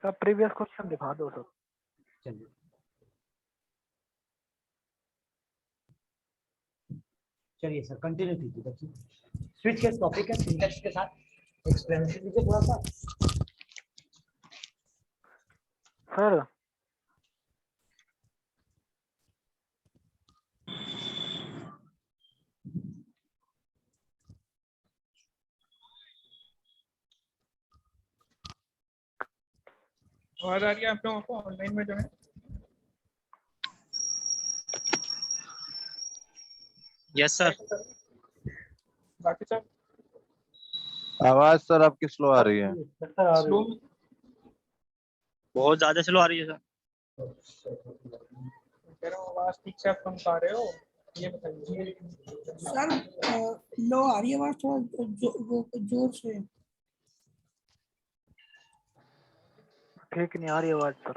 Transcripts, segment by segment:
Sir previous question दिखा दो sir. चलिए चलिए सर कंटिन्यू कीजिए। देखिए स्विच के टॉपिक है, सिंटैक्स के साथ एक्सप्लेनेशन कीजिए थोड़ा सा। सर आवाज आ रही है आप लोगों को ऑनलाइन में जो है? Yes sir. बाकी सब आवाज सर आपकी स्लो आ रही है। स्लो, बहुत ज्यादा स्लो आ रही है सर। कह रहा हूँ आवाज ठीक से आप सुन पा रहे हो? ये बताइए। सर लो आ रही है आवाज, थोड़ा जोर से। ठीक नहीं आ रही आवाज सर।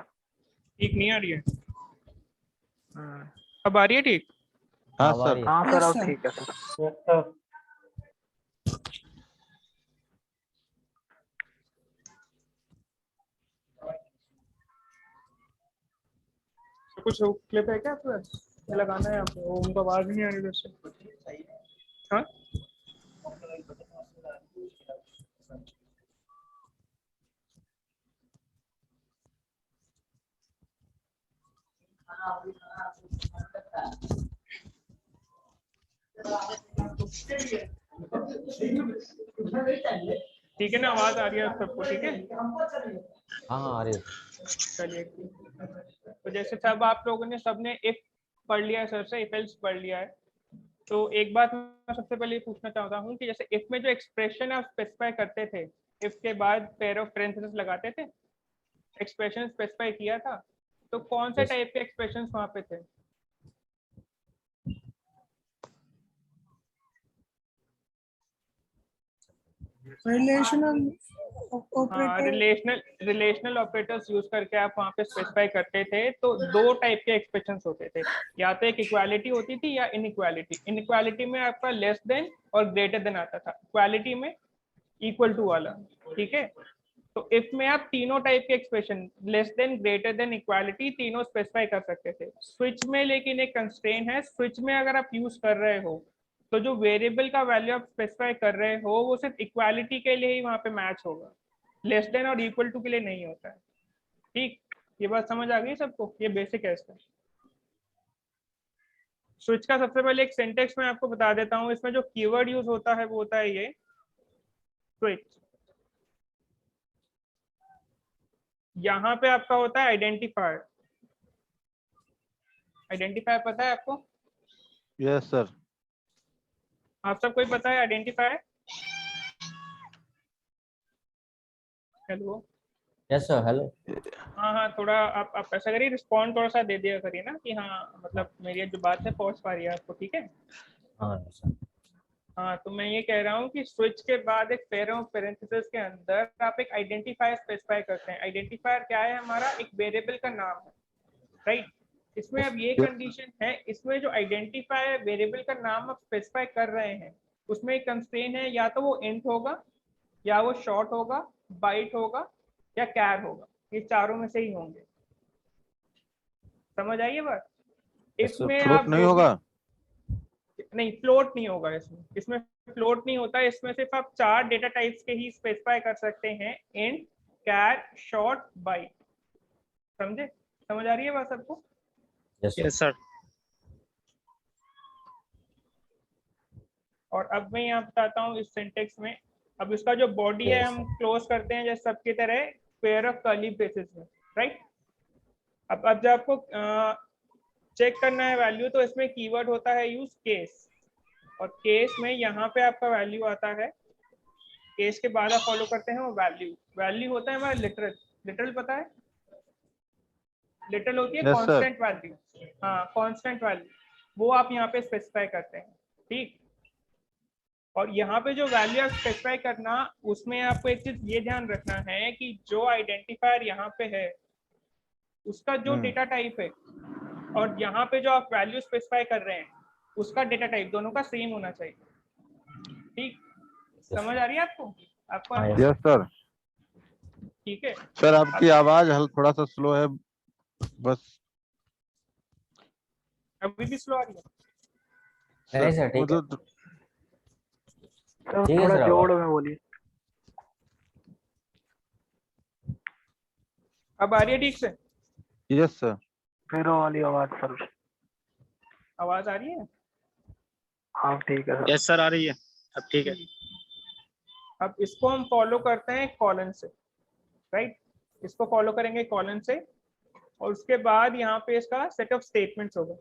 ठीक नहीं आ रही है? हम्म। अब आ रही है ठीक? हाँ अब आ सर। रही है। हाँ सर Yes, अब sir. ठीक है सर। तो कुछ क्लिप है क्या आपके पास? ये लगाना है आपको, उनको आवाज नहीं आ रही वैसे। हाँ ठीक है ना, आवाज आ रही है सबको? ठीक है, हाँ आ रही है। चलिए। तो जैसे सब आप लोगों ने सबने इफ पढ़ लिया है सर से, इफ एल्स पढ़ लिया है, तो एक बात मैं सबसे पहले ये पूछना चाहता हूँ कि जैसे इफ में जो एक्सप्रेशन आप स्पेसिफाई करते थे, इफ के बाद पेयर ऑफ पैरेंथेसिस लगाते थे, एक्सप्रेशन स्पेसिफाई किया था, तो कौन से Yes. टाइप के एक्सप्रेशंस वहां पे थे? रिलेशनल हाँ, ऑपरेटर। रिलेशनल ऑपरेटर्स यूज करके आप वहाँ पे स्पेसिफाई करते थे, तो दो टाइप के एक्सप्रेशंस होते थे, या तो एक इक्वालिटी होती थी या इनइक्वालिटी। इनइक्वालिटी में आपका लेस देन और ग्रेटर देन आता था, इक्वालिटी में इक्वल टू वाला। ठीक है, तो इफ में आप तीनों टाइप के expression, less than, greater than, equality, तीनों स्पेसिफाई कर सकते थे। स्विच में लेकिन एक कंस्ट्रेंट है, स्विच में अगर आप यूज कर रहे हो तो जो वेरिएबल का वैल्यू आप स्पेसिफाई कर रहे हो वो सिर्फ इक्वालिटी के लिए ही वहां पे मैच होगा, लेस देन और इक्वल टू के लिए नहीं होता है। ठीक, ये बात समझ आ गई सबको? ये बेसिक है इसका। स्विच का सबसे पहले एक सिंटेक्स मैं आपको बता देता हूँ। इसमें जो कीवर्ड यूज होता है वो होता है ये स्विच। यहाँ पे आपका होता है आइडेंटिफायर। आइडेंटिफायर पता है आपको? Yes sir. आप सब कोई पता है identifier? Hello? Yes sir, hello. हाँ हाँ, थोड़ा आप ऐसा करिए, रिस्पॉन्ड थोड़ा सा दे दिया करिए ना कि हाँ, मतलब मेरी जो बात है पहुंच पा रही है आपको। ठीक है, हाँ सर। हाँ, तो मैं ये कह रहा हूँ कि स्विच के बाद एक पेयर ऑफ पैरेंथेसिस के अंदर आप एक आइडेंटिफायर स्पेसिफाई करते हैं। आइडेंटिफायर क्या है? हमारा एक वेरिएबल का नाम है, राइट? इसमें अब ये कंडीशन है, इसमें जो आइडेंटिफायर वेरिएबल का नाम आप स्पेसिफाई कर रहे हैं उसमें एक कंस्ट्रेंट है, या तो वो इंट होगा, या वो शॉर्ट होगा, बाइट होगा, या कैर होगा। ये चारों में से ही होंगे। समझ आइए बात? इसमें फ्लोट आप नहीं जो भी, होगा? नहीं फ्लोट नहीं होगा इसमें फ्लोट नहीं होता है। इसमें सिर्फ आप 4 डेटा टाइप्स के ही स्पेसिफाई कर सकते हैं, इंट, कैर, शॉर्ट, बाइट। समझे? समझ आ रही है बात सबको? Yes sir. Yes sir. और अब मैं यहाँ बताता हूँ इस सिंटेक्स में। अब इसका जो बॉडी है हम क्लोज करते हैं जैसे सबकी तरह पेयर ऑफ कर्ली ब्रेसेस में, राइट? अब जब आपको चेक करना है वैल्यू, तो इसमें कीवर्ड होता है यूज केस, और केस में यहाँ पे आपका वैल्यू आता है। केस के बाद आप फॉलो करते हैं वो वैल्यू। वैल्यू होता है हमारा लिटरल। लिटरल पता है? लिटरल होती है यस सर। Constant value. हाँ, कांस्टेंट वैल्यू, वो आप यहाँ पे स्पेसिफाई करते हैं। ठीक, और यहाँ पे जो वैल्यू आप स्पेसिफाई करना, उसमें आपको एक चीज ये ध्यान रखना है कि जो आइडेंटिफायर यहाँ पे है उसका जो डेटा टाइप है और यहाँ पे जो आप वैल्यू स्पेसिफाई कर रहे हैं उसका डेटा टाइप, दोनों का सेम होना चाहिए। ठीक, समझ आ रही है आपको? हाँ, यस सर। ठीक है, सर आपकी आवाज थोड़ा सा स्लो है बस। अभी भी स्लो आ रही है? नहीं सर, ठीक है। मतलब सर ठीक है थोड़ा सर, जोड़ आवाज। में बोलिए। अब आ रही है ठीक से? Yes sir. फिर वो वाली आवाज सर। आवाज आ रही है? हाँ ठीक है सर। यस सर, आ रही है। अब ठीक है। अब इसको हम फॉलो करते हैं कॉलन से, राइट? इसको फॉलो करेंगे कॉलन से, और उसके बाद यहाँ पे इसका सेट ऑफ स्टेटमेंट्स होगा।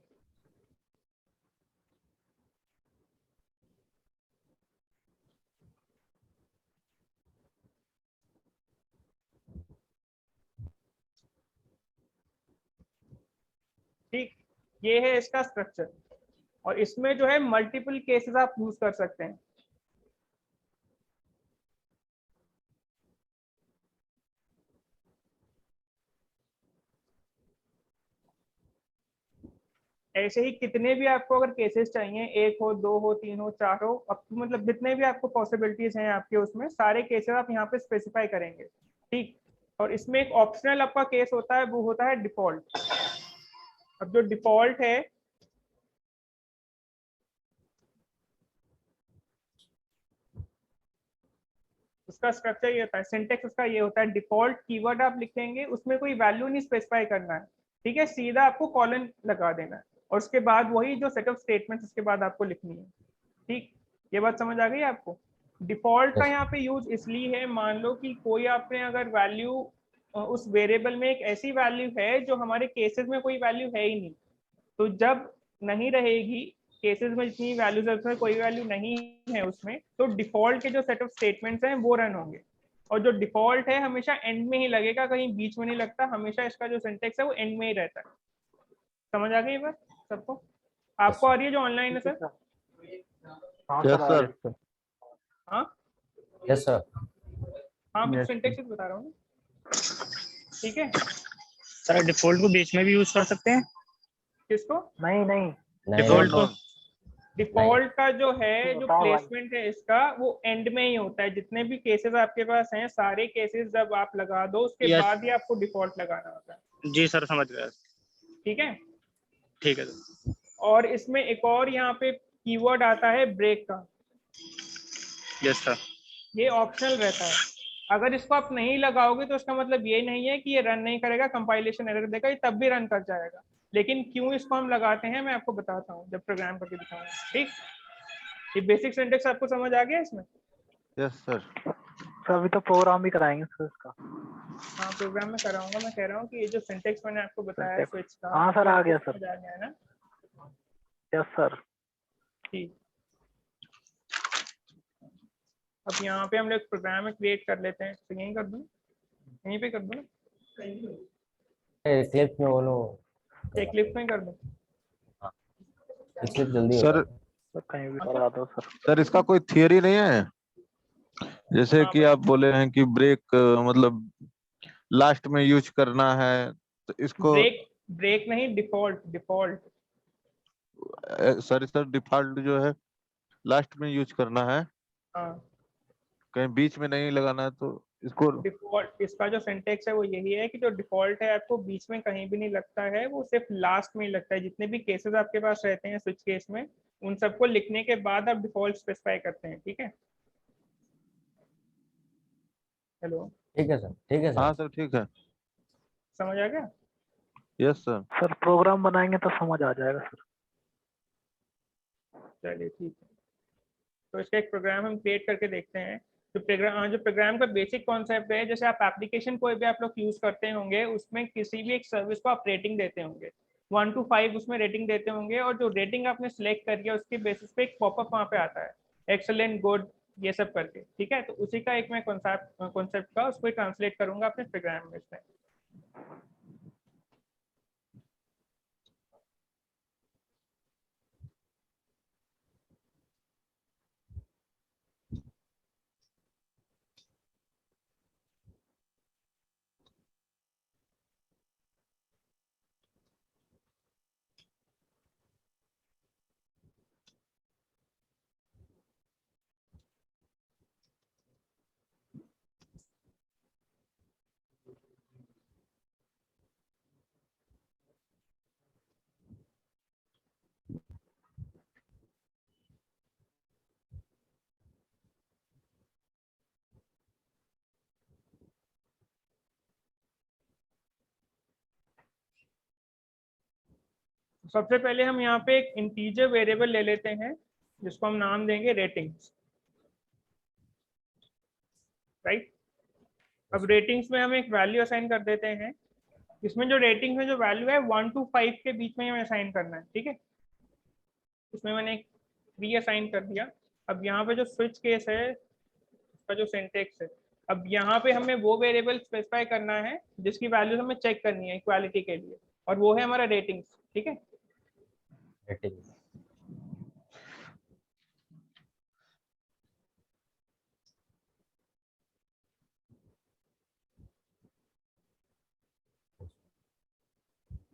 ठीक, ये है इसका स्ट्रक्चर, और इसमें जो है मल्टीपल केसेस आप यूज कर सकते हैं। ऐसे ही कितने भी आपको अगर केसेस चाहिए, 1 हो, 2 हो, 3 हो, 4 हो, अब तो मतलब जितने भी आपको पॉसिबिलिटीज हैं आपके, उसमें सारे केसेस आप यहाँ पे स्पेसिफाई करेंगे। ठीक, और इसमें एक ऑप्शनल आपका केस होता है, वो होता है डिफॉल्ट। अब जो डिफॉल्ट है, उसका स्ट्रक्चर ये होता है, सिंटेक्स उसका ये होता है, डिफॉल्ट कीवर्ड आप लिखेंगे, उसमें कोई वैल्यू नहीं स्पेसिफाई करना है, ठीक है, सीधा आपको कॉलन लगा देना है, और उसके बाद वही जो सेट ऑफ स्टेटमेंट्स उसके बाद आपको लिखनी है। ठीक, ये बात समझ आ गई आपको? डिफॉल्ट का Yes. यहाँ पे यूज इसलिए है, मान लो कि कोई आपने अगर वैल्यू, उस वेरिएबल में एक ऐसी वैल्यू है जो हमारे केसेस में कोई वैल्यू है ही नहीं, तो जब नहीं रहेगी केसेस में, जितनी वैल्यूज है उसमें कोई वैल्यू नहीं है उसमें, तो डिफॉल्ट के जो सेट ऑफ स्टेटमेंट्स हैं वो रन होंगे। और जो डिफॉल्ट है हमेशा एंड में ही लगेगा, कहीं बीच में नहीं लगता, हमेशा इसका जो सिंटेक्स है वो एंड में ही रहता है। समझ आ गई बात सबको? आपको आ रही है जो ऑनलाइन है सर? हाँ यस सर आ रही सर। है। हाँ यस सर। हाँ, मैं Yes, सिंटेक्स बता रहा हूँ ना। ठीक है, सर डिफॉल्ट को बीच में भी यूज कर सकते हैं। किसको? नहीं नहीं नहीं डिफॉल्ट को। नॉन डिफॉल्ट का जो है, जो बताओ भाई। प्लेसमेंट है इसका, वो एंड में ही होता है। जितने भी केसेस आपके पास हैं, सारे केसेस जब आप लगा दो उसके यस बाद ही आपको डिफॉल्ट लगाना होता है। जी सर, समझ गया। ठीक है, ठीक है सर। और इसमें एक और यहाँ पे कीवर्ड आता है ब्रेक का। Yes sir. ये ऑप्शनल रहता है, अगर इसको आप नहीं लगाओगे तो इसका मतलब ये नहीं है कि ये रन नहीं करेगा, कंपाइलेशन एरर देगा, ये तब भी रन कर जाएगा। लेकिन क्यों इसको हम लगाते हैं मैं आपको बताता हूँ जब प्रोग्राम करके दिखाऊंगा। ठीक, ये बेसिक सिंटेक्स आपको समझ आ गया इसमें? Yes sir. सर अभी तो प्रोग्राम भी कराएंगे सर इसका। हाँ, प्रोग्राम में कराऊंगा। मैं कह रहा हूँ कि ये जो सिंटेक्स मैंने आपको बताया है Syntax। स्विच का, हाँ सर ये आ आपको गया सर। समझ आ गया है ना? Yes sir. ठीक, अब यहाँ पे हम लोग प्रोग्राम में क्रिएट कर लेते हैं, तो यहीं कर दूँ, यहीं पे कर दूँ ना, क्लिप में बोलो। Eclipse में कर दूँ? क्लिप जल्दी सर होगा। सर कहीं भी हाँ करा दो सर। सर इसका कोई थियरी नहीं है? जैसे हाँ, कि आप बोले हैं कि ब्रेक मतलब लास्ट में यूज करना है, तो इसको ब्रेक, ब्रेक नहीं, डिफॉल्ट, डिफॉल्ट। सर डिफॉल्ट जो है लास्ट में यूज करना है, हाँ, कहीं बीच में नहीं लगाना है, तो इसको डिफॉल्ट, इसका जो सिंटेक्स है वो यही है कि जो डिफॉल्ट है आपको बीच में कहीं भी नहीं लगता है, वो सिर्फ लास्ट में ही लगता है। जितने भी केसेस आपके पास रहते हैं स्विच केस में, उन सबको लिखने के बाद आप डिफॉल्ट स्पेसिफाई करते हैं। ठीक है, हेलो, ठीक है सर, ठीक है हाँ सर। सर ठीक है। समझ आ गया? Yes sir. सर प्रोग्राम बनाएंगे तो समझ आ जाएगा सर। चलिए ठीक है, तो इसका एक प्रोग्राम हम क्रिएट करके देखते हैं। जो प्रोग्राम का बेसिक कॉन्सेप्ट है, जैसे आप एप्लीकेशन कोई भी आप लोग यूज करते होंगे, उसमें किसी भी एक सर्विस को आप रेटिंग देते होंगे, 1 to 5 उसमें रेटिंग देते होंगे, और जो रेटिंग आपने सेलेक्ट करी है उसके बेसिस पे एक पॉपअप वहाँ पे आता है, एक्सलेंट, गुड, ये सब करके। ठीक है, तो उसी का एक मैं कॉन्सेप्ट का उसको ट्रांसलेट करूंगा अपने प्रोग्राम में इसमें। सबसे पहले हम यहाँ पे एक इंटीजर वेरिएबल ले लेते हैं जिसको हम नाम देंगे रेटिंग्स, राइट। अब रेटिंग्स में हम एक वैल्यू असाइन कर देते हैं। इसमें जो रेटिंग में जो वैल्यू है 1 to 5 के बीच में हमें असाइन करना है, ठीक है। इसमें मैंने एक 3 असाइन कर दिया। अब यहाँ पे जो स्विच केस है उसका जो सिंटेक्स है, अब यहाँ पे हमें वो वेरिएबल स्पेसिफाई करना है जिसकी वैल्यू हमें चेक करनी है इक्वालिटी के लिए, और वो है हमारा रेटिंग्स, ठीक है। रेटिंग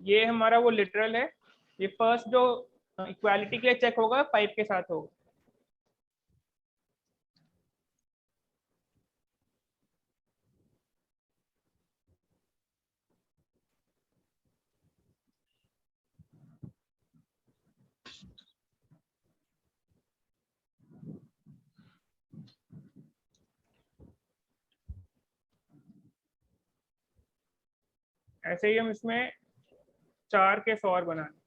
ये हमारा वो लिटरल है। ये फर्स्ट जो इक्वालिटी के लिए चेक होगा 5 के साथ होगा। ऐसे ही हम इसमें 4 केस और बनाने।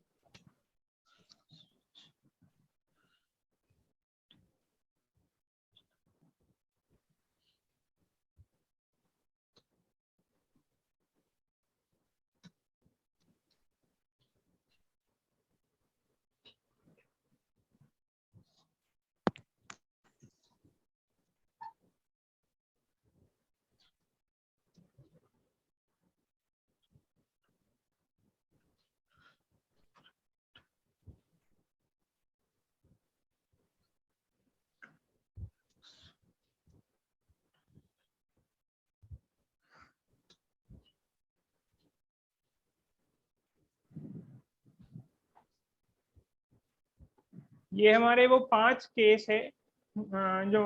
ये हमारे वो 5 केस है जो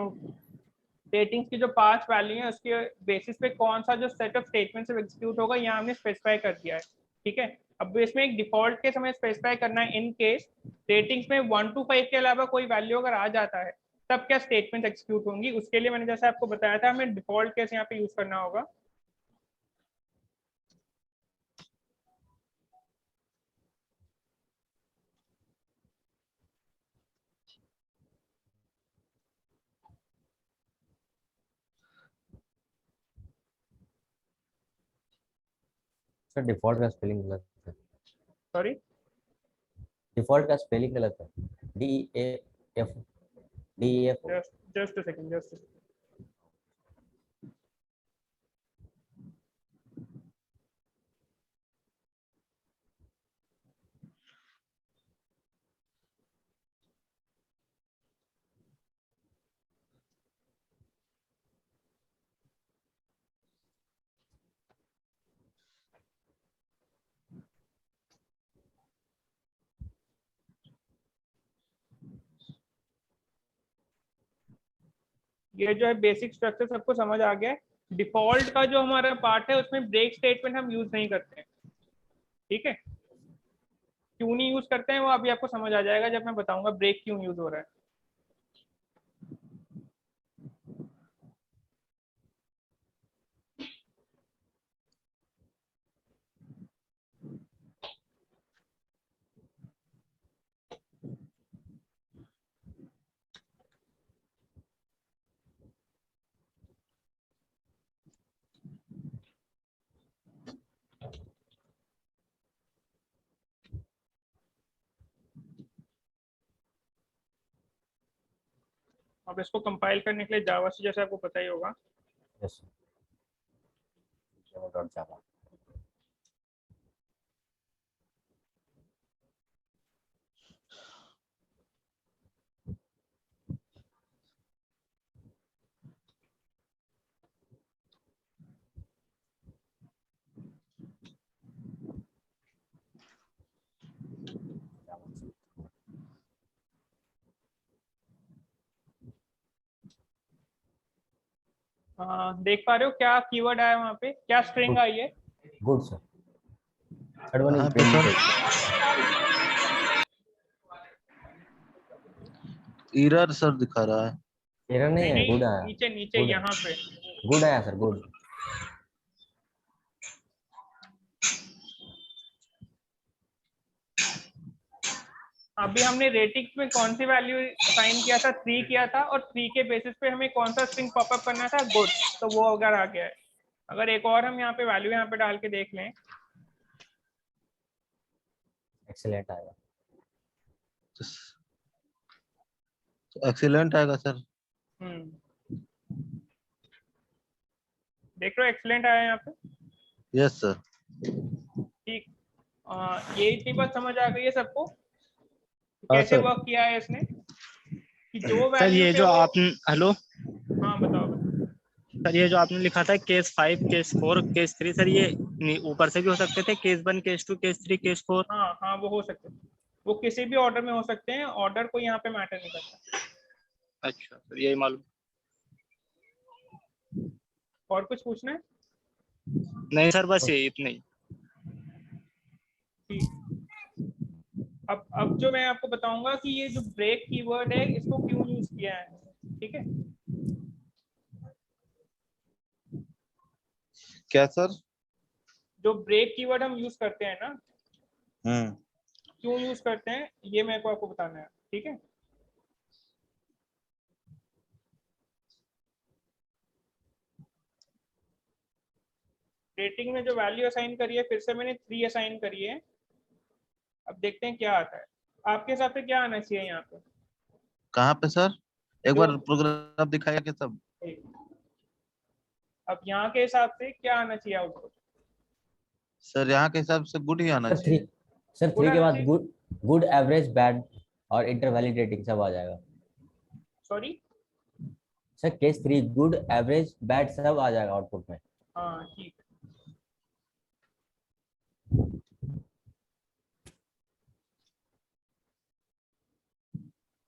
रेटिंग्स की जो 5 वैल्यू है उसके बेसिस पे कौन सा जो सेट ऑफ स्टेटमेंट्स एग्जीक्यूट होगा यहाँ हमने स्पेसिफाई कर दिया है, ठीक है। अब इसमें एक डिफॉल्ट केस हमें स्पेसिफाई करना है। इन केस रेटिंग्स में 1 to 5 के अलावा कोई वैल्यू अगर आ जाता है तब क्या स्टेटमेंट एग्जीक्यूट होंगी, उसके लिए मैंने जैसे आपको बताया था हमें डिफॉल्ट केस यहाँ पे यूज करना होगा। सर डिफॉल्ट का स्पेलिंग गलत है। सॉरी, डिफॉल्ट का स्पेलिंग गलत है। DEF DEF just a second, just ये जो है बेसिक स्ट्रक्चर सबको समझ आ गया है। डिफॉल्ट का जो हमारा पार्ट है उसमें ब्रेक स्टेटमेंट हम यूज नहीं करते हैं, ठीक है। क्यों नहीं यूज करते हैं वो अभी आपको समझ आ जाएगा जब मैं बताऊंगा ब्रेक क्यों यूज हो रहा है। अब इसको कंपाइल करने के लिए जावा से जैसे आपको पता ही होगा यस java.java देख पा रहे हो क्या कीवर्ड आया वहां पे, क्या स्ट्रिंग आई है। Good sir. थर्ड वन हाँ इज तो सर एरर सर दिखा रहा है। एरर नहीं है, गुड आया। नीचे नीचे यहाँ पे गुड आया सर, गुड। अभी हमने रेटिंग्स में कौन सी वैल्यू असाइन किया था, 3 किया था, और 3 के बेसिस पे हमें कौन सा स्ट्रिंग पॉपअप करना था, गुड, तो वो अगर आ गया है। अगर एक और हम यहाँ पे वैल्यू यहाँ पे डाल के देख लें, एक्सीलेंट आएगा। एक्सीलेंट आएगा सर। देख रहे हो एक्सीलेंट आया यहाँ पे, यस सर। ठीक। ये इतनी बात समझ आ गई है सबको, हाँ कैसे सर। वर्क किया है इसने, कि जो सर वैल्यू ये पे जो वो, आपने, हेलो हाँ बताओ। सर, ये जो आपने लिखा था केस 5, केस 4, केस 3, सर ये ऊपर से भी हो सकते थे, केस 1, केस 2, केस 3, केस 4? हाँ हाँ, वो हो सकते हैं, वो किसी भी ऑर्डर में हो सकते हैं, ऑर्डर को यहाँ पे मैटर नहीं करता। अच्छा सर, यही मालूम। और कुछ पूछना है? नहीं सर, बस ये इतना ही। ठीक। अब जो मैं आपको बताऊंगा कि ये जो ब्रेक कीवर्ड है इसको क्यों यूज किया है, ठीक है? क्या सर? जो ब्रेक कीवर्ड हम यूज करते हैं ना, क्यों यूज करते हैं, ये मेरे को आपको बताना है, ठीक है? रेटिंग में जो वैल्यू असाइन करी है, फिर से मैंने 3 असाइन करी है। अब देखते हैं क्या आता है। आपके हिसाब से क्या आना चाहिए यहाँ पे? कहाँ पे सर? एक जो बार प्रोग्राम दिखाया कि सब। अब यहाँ के हिसाब से क्या आना चाहिए आउटपुट? सर यहाँ के हिसाब से गुड ही आना सर 3, चाहिए। सर गुड 3 के आना बाद चाहिए। गुड, गुड, एवरेज, बैड और इंटरवैलिड रेटिंग सब आ जाएगा। Sorry, sir case 3 good, average, bad सब आ जाएगा आउटपुट में। हाँ ठीक।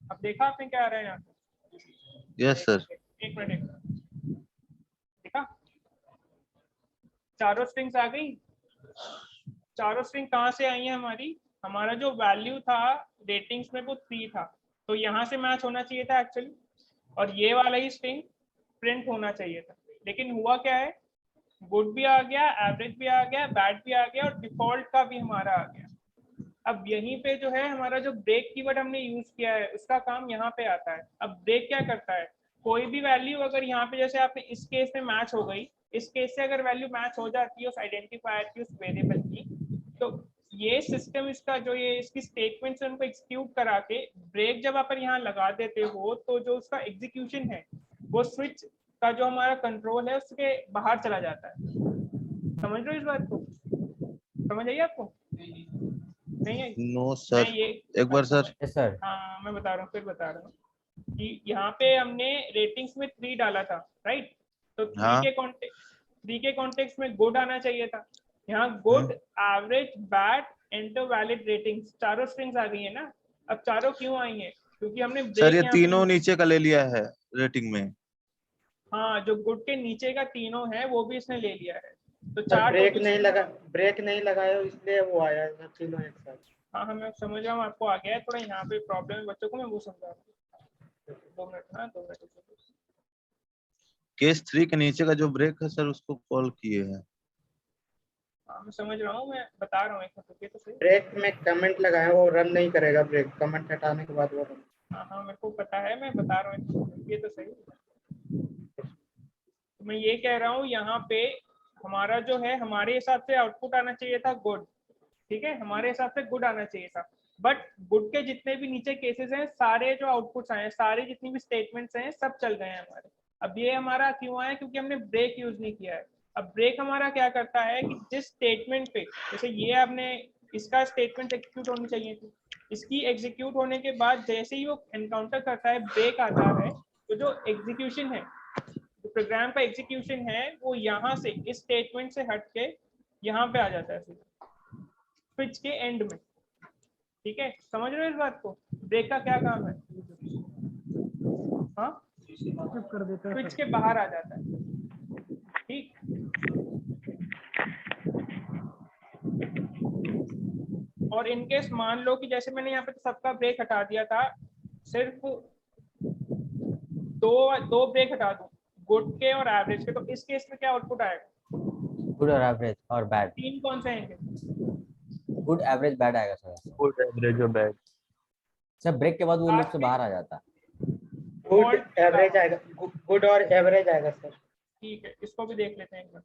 अब देखा आपने क्या आ रहा है यहाँ पे? Yes sir. एक मिनट देखा, चारों स्ट्रिंग्स आ गई। चारों स्ट्रिंग कहाँ से आई है हमारी? हमारा जो वैल्यू था रेटिंग्स में वो 3 था, तो यहाँ से मैच होना चाहिए था एक्चुअली, और ये वाला ही स्ट्रिंग प्रिंट होना चाहिए था। लेकिन हुआ क्या है, गुड भी आ गया, एवरेज भी आ गया, बैड भी आ गया, और डिफॉल्ट का भी हमारा आ गया। अब यहीं पे जो है हमारा जो ब्रेक कीवर्ड हमने यूज किया है उसका काम यहाँ पे आता है। अब ब्रेक क्या करता है, कोई भी वैल्यू अगर यहाँ पे जैसे आपने इस केस में मैच हो गई, इस केस से अगर वैल्यू मैच हो जाती है उस आइडेंटिफायर की, उस वेरिएबल की, तो ये सिस्टम इसका जो ये इसकी स्टेटमेंट्स है उनको एग्जीक्यूट करा के ब्रेक जब आप यहाँ लगा देते हो, तो जो उसका एग्जीक्यूशन है वो स्विच का जो हमारा कंट्रोल है उसके बाहर चला जाता है। समझ रहे हो इस बात को? समझ आई आपको? नहीं है? नो मैं सर, ये एक बार सर। Yes sir. हाँ मैं बता रहा हूँ, फिर बता रहा हूँ कि यहाँ पे हमने रेटिंग्स में 3 डाला था, राइट? तो 3 हाँ। के कॉन्टेक्स्ट में गुड आना चाहिए था। यहाँ गुड, एवरेज, बैड, इंटरवैलिड रेटिंग्स चारों स्ट्रिंग्स आ गई है ना। अब चारों क्यों आई हैं? क्योंकि हमने सर ब्रेक ये यहाँ पे, तीनों नीचे का ले लिया है रेटिंग में। हाँ जो गुड के नीचे का तीनों है वो भी इसने ले लिया है, तो सर 4 ब्रेक टोटल। नहीं लगा, ब्रेक नहीं लगाया इसलिए वो आया है तीनों एक साथ। हाँ हाँ मैं समझ रहा हूँ, आपको आ गया है थोड़ा यहाँ पे प्रॉब्लम है बच्चों को, मैं वो समझा रहा हूँ। 2 मिनट, हाँ 2 मिनट। केस 3 के नीचे का जो ब्रेक है सर उसको कॉल किए हैं। हाँ मैं समझ रहा हूँ, मैं बता रहा हूँ, एक मिनट रुकिए तो सही। ब्रेक में कमेंट लगाया, वो रन नहीं करेगा, ब्रेक कमेंट हटाने के बाद वो रन। हाँ हाँ मेरे को पता है, मैं बता रहा हूँ, एक मिनट रुकिए तो सही। तो मैं ये कह रहा हूँ यहाँ पे हमारा जो है हमारे हिसाब से आउटपुट आना चाहिए था गुड, ठीक है? हमारे हिसाब से गुड आना चाहिए था, बट गुड के जितने भी नीचे केसेस हैं सारे जो आउटपुट्स आए हैं, सारे जितनी भी स्टेटमेंट्स हैं सब चल गए हैं हमारे। अब ये हमारा क्यों आया? क्योंकि हमने ब्रेक यूज नहीं किया है। अब ब्रेक हमारा क्या करता है कि जिस स्टेटमेंट पे, जैसे ये आपने इसका स्टेटमेंट एग्जीक्यूट होनी चाहिए थी, इसकी एग्जीक्यूट होने के बाद जैसे ही वो एनकाउंटर करता है ब्रेक आता है, तो जो एग्जीक्यूशन है, जो प्रोग्राम का एग्जीक्यूशन है वो यहाँ से इस स्टेटमेंट से हट के यहाँ पे आ जाता है स्विच के एंड में, ठीक है? समझ रहे हो इस बात को? ब्रेक का क्या काम है? हाँ, कर देते हैं स्विच के बाहर आ जाता है, ठीक? और इनकेस मान लो कि जैसे मैंने यहाँ पे सबका ब्रेक हटा दिया था, सिर्फ दो ब्रेक हटा दूं, गुड के और एवरेज के, तो इस केस में क्या आउटपुट आएगा? गुड और एवरेज और बैड। 3 कौन से आएंगे? गुड, एवरेज, बैड आएगा सर। गुड, एवरेज और बैड। सर ब्रेक के बाद वो लूप से बाहर आ जाता है। गुड एवरेज आएगा, गुड और एवरेज आएगा सर। ठीक है, इसको भी देख लेते हैं एक बार।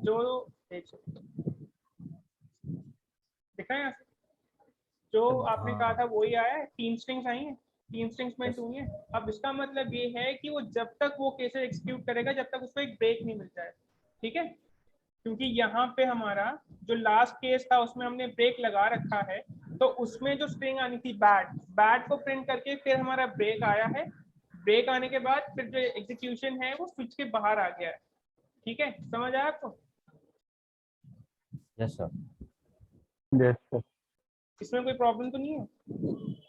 जो एक दिखा है जो आपने कहा था वही आया है, 3 स्ट्रिंग्स आई हैं, 3 स्ट्रिंग्स में 2 है। अब इसका मतलब ये है कि वो जब तक वो केसेस एग्जीक्यूट करेगा जब तक उसको एक ब्रेक नहीं मिल जाए, ठीक है। क्योंकि यहाँ पे हमारा जो लास्ट केस था उसमें हमने ब्रेक लगा रखा है, तो उसमें जो स्ट्रिंग आनी थी बैड को प्रिंट करके फिर हमारा ब्रेक आया है। ब्रेक आने के बाद फिर जो एग्जीक्यूशन है वो स्विच के बाहर आ गया है, ठीक है। समझ आया आपको? Yes sir. Yes sir. इसमें कोई प्रॉब्लम तो नहीं है?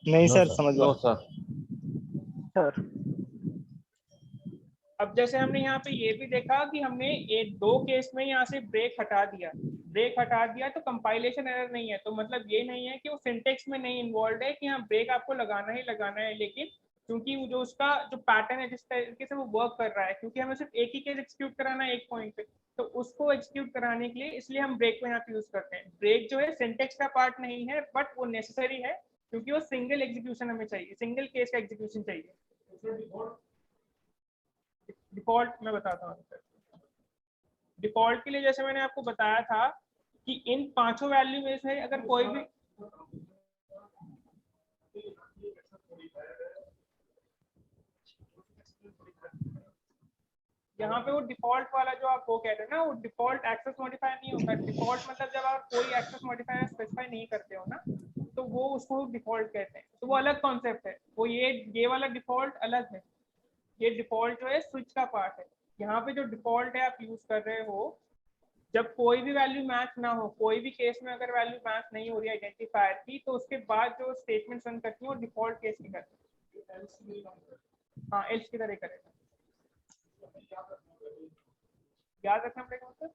नहीं No, सर, sir. समझ नो गया सर। सर। अब जैसे हमने यहाँ पे ये भी देखा कि हमने एक 2 केस में यहाँ से ब्रेक हटा दिया तो कंपाइलेशन एरर नहीं है। तो मतलब ये नहीं है कि वो सिंटेक्स में नहीं इन्वॉल्व है कि हाँ ब्रेक आपको लगाना ही लगाना है, लेकिन क्योंकि वो जो उसका जो पैटर्न है जिस तरीके से वो वर्क कर रहा है, क्योंकि हमें सिर्फ एक ही केस एक्सिक्यूट कराना है एक पॉइंट पे, तो उसको एक्सिक्यूट कराने के लिए इसलिए हम ब्रेक को यहाँ पे यूज करते हैं। ब्रेक जो है सिंटेक्स का पार्ट नहीं है, बट वो नेसेसरी है क्योंकि वो सिंगल एग्जीक्यूशन हमें चाहिए, सिंगल केस का एग्जीक्यूशन चाहिए। डिफॉल्ट मैं बताता हूँ। डिफॉल्ट के लिए जैसे मैंने आपको बताया था कि इन 5 वैल्यू में से अगर कोई भी यहाँ पे वो डिफॉल्ट वाला जो आप वो कह रहे हैं ना, वो डिफॉल्ट एक्सेस मॉडिफायर नहीं होता। डिफॉल्ट मतलब जब आप कोई एक्सेस मॉडिफायर स्पेसिफाई नहीं करते हो ना, तो वो उसको डिफॉल्ट कहते हैं। तो वो अलग कॉन्सेप्ट है, वो ये वाला डिफॉल्ट अलग है। ये डिफॉल्ट जो है स्विच का पार्ट है। यहाँ पे जो डिफॉल्ट है आप यूज कर रहे हो, जब कोई भी वैल्यू मैच ना हो, कोई भी केस में अगर वैल्यू मैच नहीं हो रही आइडेंटिफायर की, तो उसके बाद जो स्टेटमेंट रन करती है वो डिफॉल्ट केस की करती है। हाँ, एल्स की तरह करेगा। याद रखना पड़ेगा मतलब।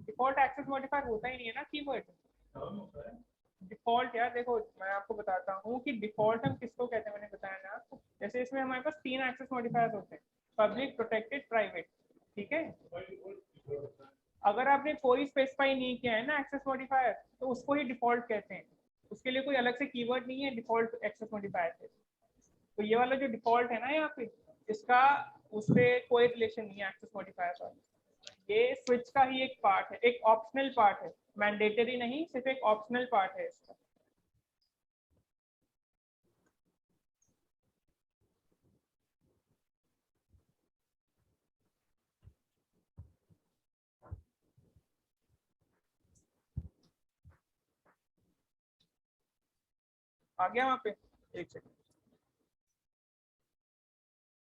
डिफॉल्ट एक्सेस मॉडिफायर होता ही नहीं है ना कीवर्ड। डिफॉल्ट यार देखो मैं आपको बताता हूँ कि डिफॉल्ट हम किसको कहते हैं, मैंने बताया ना आपको। जैसे इसमें हमारे पास 3 एक्सेस मॉडिफायर्स होते हैं, पब्लिक, प्रोटेक्टेड, प्राइवेट, ठीक है। अगर आपने कोई स्पेसिफाई नहीं किया है ना एक्सेस मॉडिफायर, तो उसको ही डिफॉल्ट कहते हैं। उसके लिए कोई अलग से कीवर्ड नहीं है डिफॉल्ट एक्सेस मॉडिफायर से। तो ये वाला जो डिफॉल्ट है ना यहाँ पे, इसका उससे कोई रिलेशन नहीं है एक्सेस मॉडिफायर का। ये स्विच का ही एक पार्ट है, एक ऑप्शनल पार्ट है, मैंडेटरी नहीं, सिर्फ एक ऑप्शनल पार्ट है इसका। आ गया वहां पे? एक सेकंड,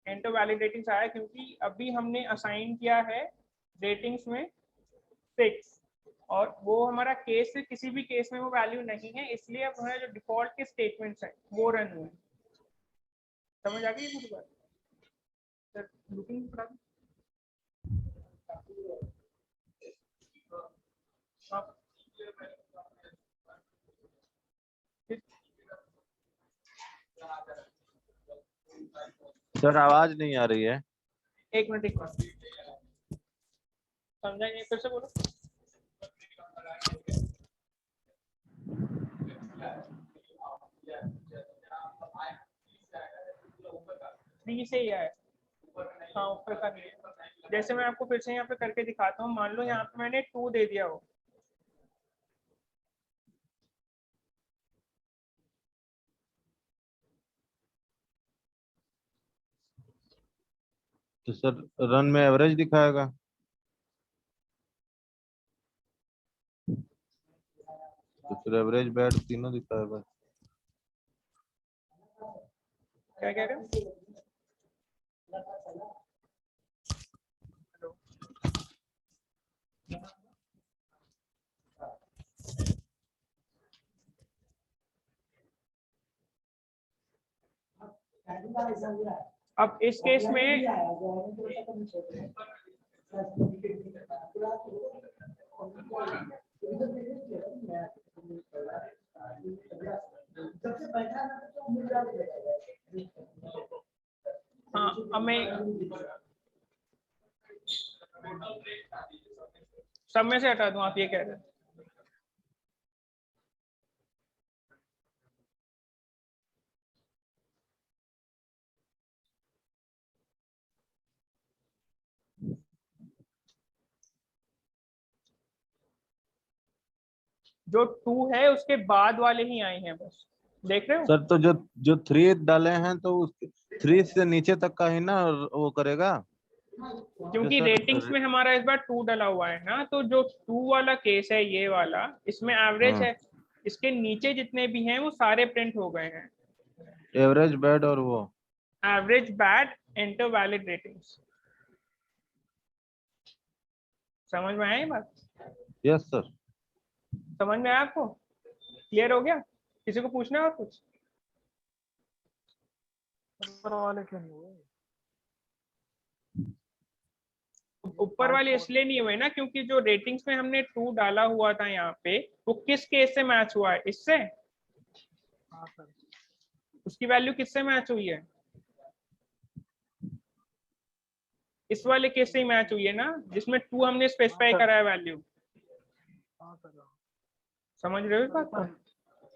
एंटर वैलिडेटिंग्स आया क्योंकि अभी हमने असाइन किया है रेटिंग्स में 6, और वो हमारा केस से किसी भी केस में वो वैल्यू नहीं है, इसलिए अब हमारे जो डिफॉल्ट के स्टेटमेंट्स हैं वो रन हुए। समझ आ गई मेरी बात? सर लुकिंग पड़ा सर आवाज नहीं आ रही है। एक मिनट समझा नहीं, फिर से बोलो। थ्री से ही आया, हाँ ऊपर का नहीं है। जैसे मैं आपको फिर से यहाँ पे करके दिखाता हूँ। मान लो यहाँ पे मैंने 2 दे दिया हो, तो सर रन में एवरेज दिखाएगा। तो फिर एवरेज बैड तीनों दिखाएगा। क्या कह रहे हो? अब इस केस में हाँ अब मैं सब में से हटा दूं, आप ये कह रहे हैं? जो 2 है उसके बाद वाले ही आए हैं बस, देख रहे हो? सर तो जो जो 3 डाले हैं तो उसके 3 से नीचे तक का ही ना वो करेगा। क्योंकि सर, रेटिंग्स में हमारा इस बार 2 डला हुआ है ना, तो जो 2 वाला केस है ये वाला, इसमें एवरेज हाँ। है, इसके नीचे जितने भी हैं वो सारे प्रिंट हो गए हैं। एवरेज बैड और वो average bad enter valid ratings, समझ में आया ये बात? Yes sir. समझ में आया आपको? क्लियर हो गया? किसी को पूछना है और कुछ? ऊपर वाले क्यों नहीं हुए? ऊपर वाले इसलिए नहीं हुए ना क्योंकि जो रेटिंग्स में हमने 2 डाला हुआ था यहाँ पे, वो किस केस से मैच हुआ है? इससे। हाँ सर। उसकी वैल्यू किससे मैच हुई है? इस वाले केस से ही मैच हुई है ना, जिसमें 2 हमने स्पेसिफाई करा है वैल्यू। हाँ सर। समझ रहे हो इस बात को?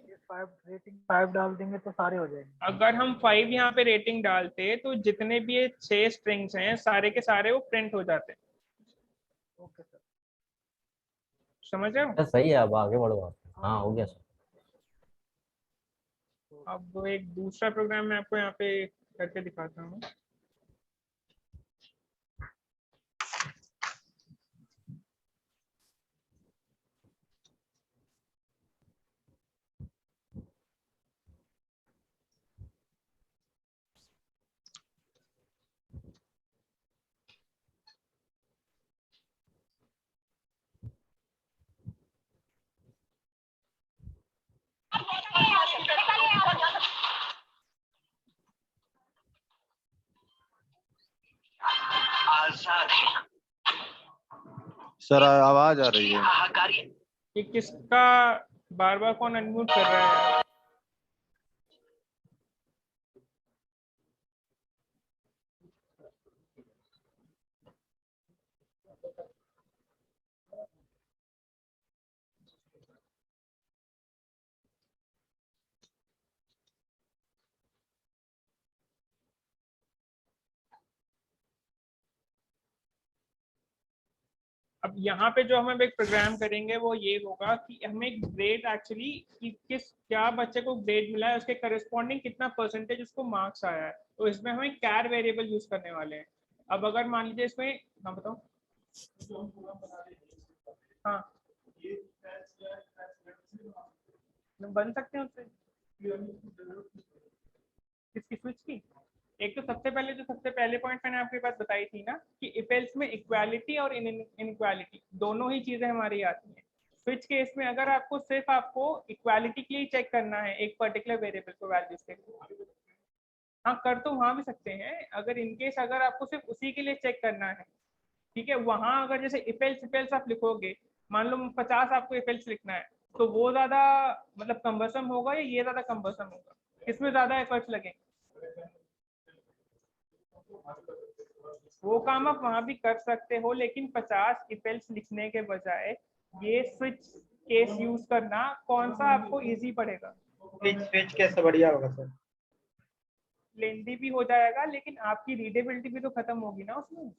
ये 5 रेटिंग 5 डाल देंगे तो सारे हो जाएंगे। अगर हम 5 यहाँ पे रेटिंग डालते तो जितने भी ये 6 स्ट्रिंग्स हैं सारे के सारे वो प्रिंट हो जाते। Okay sir. समझ रहे हो? सर सही है, अब आगे बढ़ो आप। हाँ हो गया सर। अब एक दूसरा प्रोग्राम मैं आपको यहाँ पे करके दिखाता हूँ। सर आवाज आ रही है। कि किसका बार बार कौन अनम्यूट कर रहा है? अब यहाँ पे जो हम एक प्रोग्राम करेंगे वो ये होगा कि हमें ग्रेड एक्चुअली कि किस क्या बच्चे को ग्रेड मिला है उसके करस्पॉन्डिंग कितना परसेंटेज उसको मार्क्स आया है, तो इसमें हमें कैर वेरिएबल यूज करने वाले हैं। अब अगर मान लीजिए इसमें, हाँ बताओ। हाँ बन सकते हैं उससे। किसकी? स्विच की? एक तो सबसे पहले जो सबसे पहले पॉइंट मैंने आपके पास बताई थी ना कि इफ एल्स में इक्वालिटी और इनइक्वालिटी दोनों ही चीजें हमारी आती हैं। स्विच केस में अगर आपको सिर्फ आपको इक्वालिटी के लिए चेक करना है एक पर्टिकुलर वेरिएबल को वैल्यूज के लिए, हाँ कर तो वहां भी सकते हैं। अगर इनकेस अगर आपको सिर्फ उसी के लिए चेक करना है, ठीक है, वहां अगर जैसे इफ एल्स आप लिखोगे, मान लो 50 आपको इफ एल्स लिखना है, तो वो ज्यादा मतलब कम्बसम होगा या ये ज्यादा कम्बसम होगा? इसमें ज्यादा एफर्ट्स लगेंगे। वो काम आप वहां भी कर सकते हो, लेकिन 50 इफ एल्स लिखने के बजाय ये स्विच केस यूज करना कौन सा आपको इजी पड़ेगा? स्विच कैसे बढ़िया होगा सर? लेंदी भी हो जाएगा लेकिन आपकी रीडेबिलिटी भी तो खत्म होगी ना उसमें।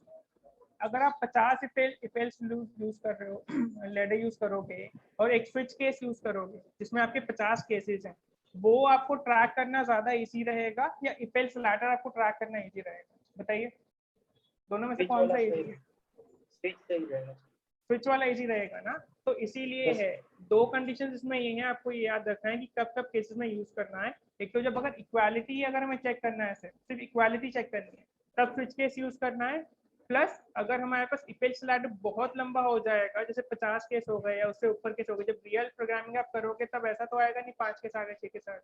अगर आप 50 इफेल्स यूज कर रहे हो, लेडर यूज करोगे और एक स्विच केस यूज करोगे जिसमें आपके 50 केसेस हैं, वो आपको ट्रैक करना ज्यादा इजी रहेगा या इफेल्स लैडर आपको ट्रैक करना इजी रहेगा? बताइए, दोनों में से कौन सा इजी है? स्विच सही रहेगा। स्विच वाला इजी रहेगा ना, तो इसीलिए है। दो कंडीशंस इसमें ये हैं, आपको ये याद रखना है कि कब कब केसेस में यूज करना है। एक तो जब अगर इक्वालिटी अगर हमें चेक करना है, सिर्फ इक्वालिटी चेक करनी है, तब स्विच केस यूज करना है। प्लस अगर हमारे पास इफेक्ट लैडर बहुत लंबा हो जाएगा, जैसे 50 केस हो गए या उससे ऊपर केस हो गए, जब रियल प्रोग्रामिंग आप करोगे तब ऐसा तो आएगा नहीं 5 के सारे 6 के सारे,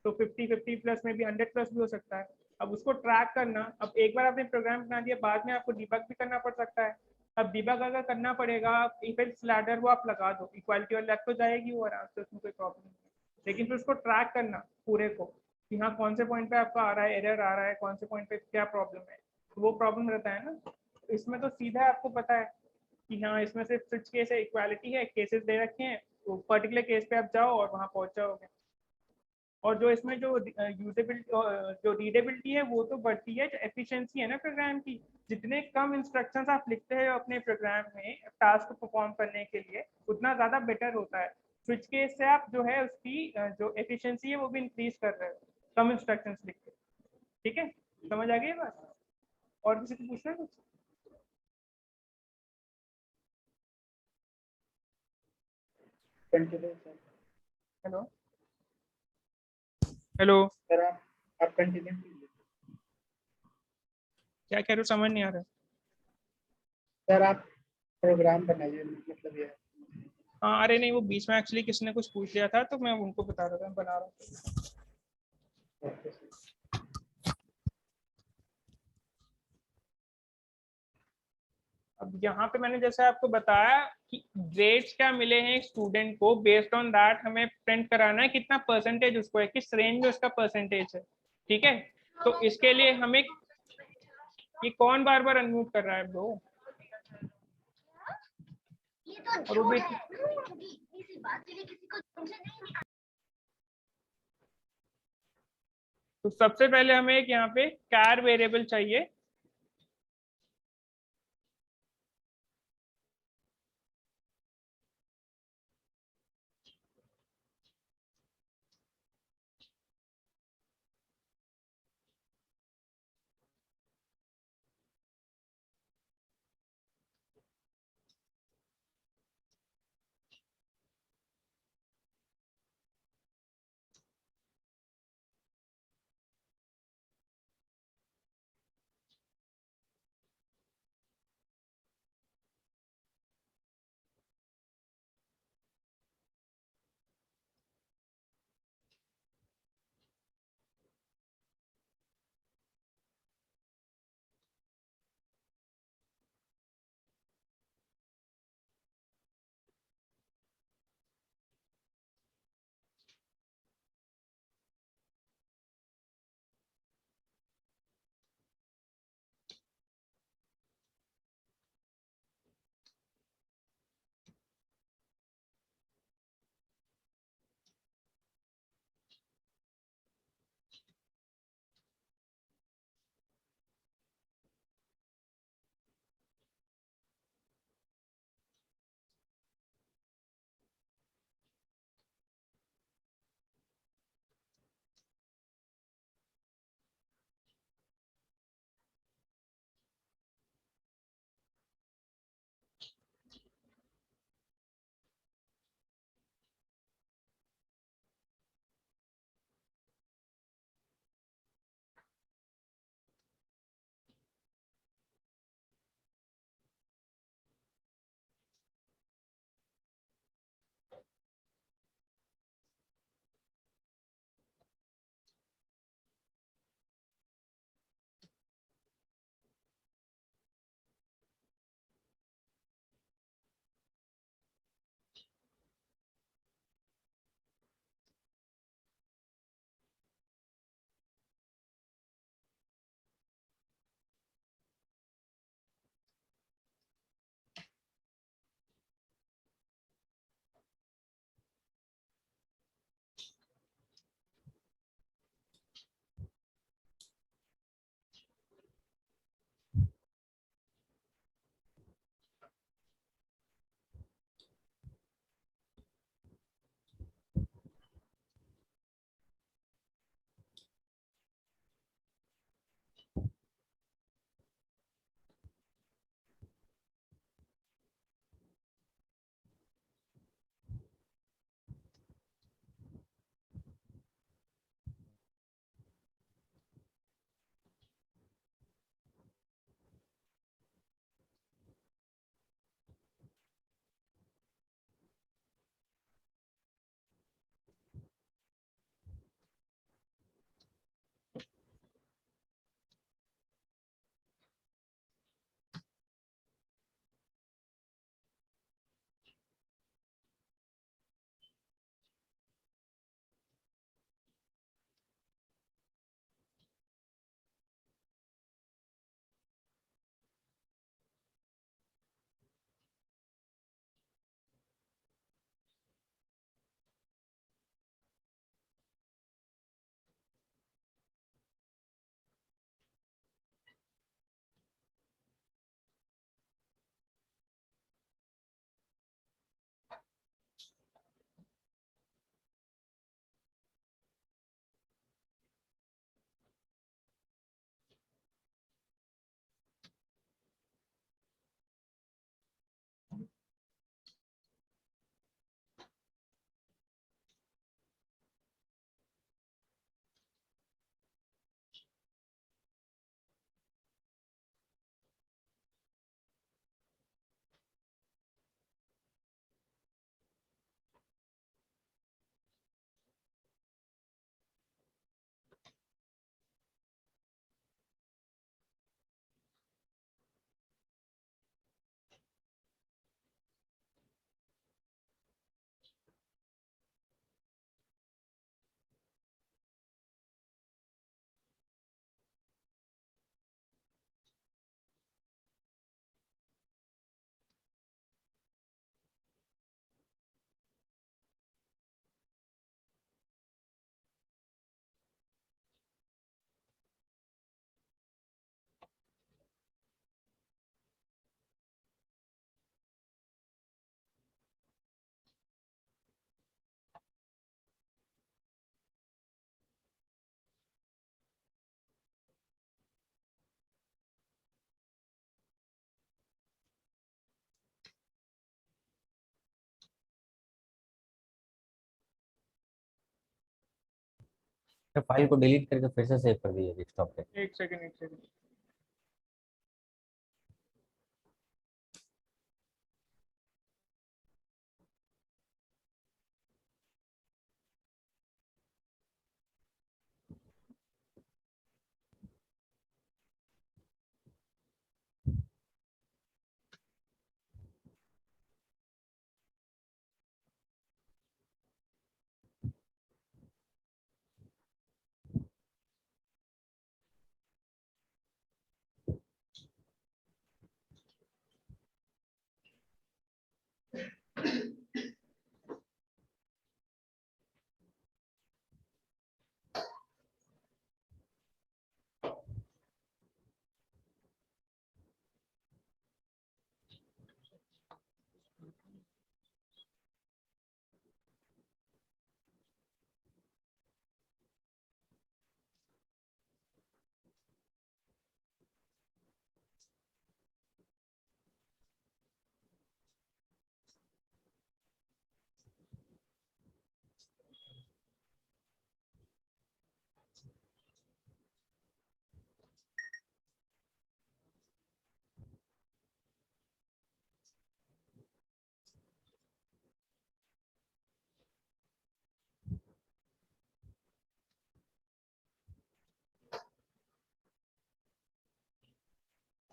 तो 50 प्लस में भी 100 प्लस भी हो सकता है। अब उसको ट्रैक करना, अब एक बार आपने प्रोग्राम बना दिया, बाद में आपको डिबग भी करना पड़ सकता है। अब डिबग अगर करना पड़ेगा, इफेक्ट लैडर वो आप लगा दो, इक्वालिटी और लग तो जाएगी वो आराम से, उसमें कोई प्रॉब्लम नहीं है। लेकिन फिर उसको ट्रैक करना पूरे को कि हाँ कौन से पॉइंट पे आपका आ रहा है एरर आ रहा है, कौन से पॉइंट पे क्या प्रॉब्लम है, तो वो प्रॉब्लम रहता है ना। इसमें तो सीधा आपको पता है कि हाँ इसमें सिर्फ स्विच केस है, इक्वालिटी है, केसेस दे रखे हैं, तो पर्टिकुलर केस पे आप जाओ और वहाँ पहुँच जाओगे। और जो इसमें जो यूजेबिलिटी जो रीडेबिलिटी है वो तो बढ़ती है, जो एफिशिएंसी है ना प्रोग्राम की, जितने कम इंस्ट्रक्शंस आप लिखते हो अपने प्रोग्राम में टास्क परफॉर्म करने के लिए उतना ज़्यादा बेटर होता है। स्विच केस से आप जो है उसकी जो एफिशिएंसी है वो भी इंक्रीज कर रहे हो कम इंस्ट्रक्शंस लिख के। ठीक है, समझ आ गई बात? और किसी को पूछना है कुछ? Continue sir. Hello hello, sir आप कंटिन्यू कीजिए। क्या कह रहे हो, समझ नहीं आ रहा। सर आप प्रोग्राम बनाइए, मतलब ये। हाँ अरे नहीं, वो बीच में एक्चुअली किसी ने कुछ पूछ लिया था तो मैं उनको बता रहा था, बना रहा था। Okay sir. अब यहाँ पे मैंने जैसे आपको बताया कि ग्रेड्स क्या मिले हैं स्टूडेंट को, बेस्ड ऑन दैट हमें प्रिंट कराना है कितना परसेंटेज उसको है, किस रेंज में उसका परसेंटेज है। ठीक है, तो इसके लिए हमें, ये कौन बार बार अनम्यूट कर रहा है ब्रो? और वो भी तो सबसे पहले हमें एक यहाँ पे car वेरिएबल चाहिए। फाइल को डिलीट करके फिर से सेव कर दीजिए डेस्कटॉप पे। एक सेकंड।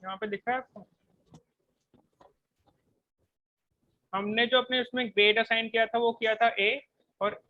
यहाँ पे दिख रहा है आपको? हमने जो अपने उसमें ग्रेड असाइन किया था वो किया था ए, और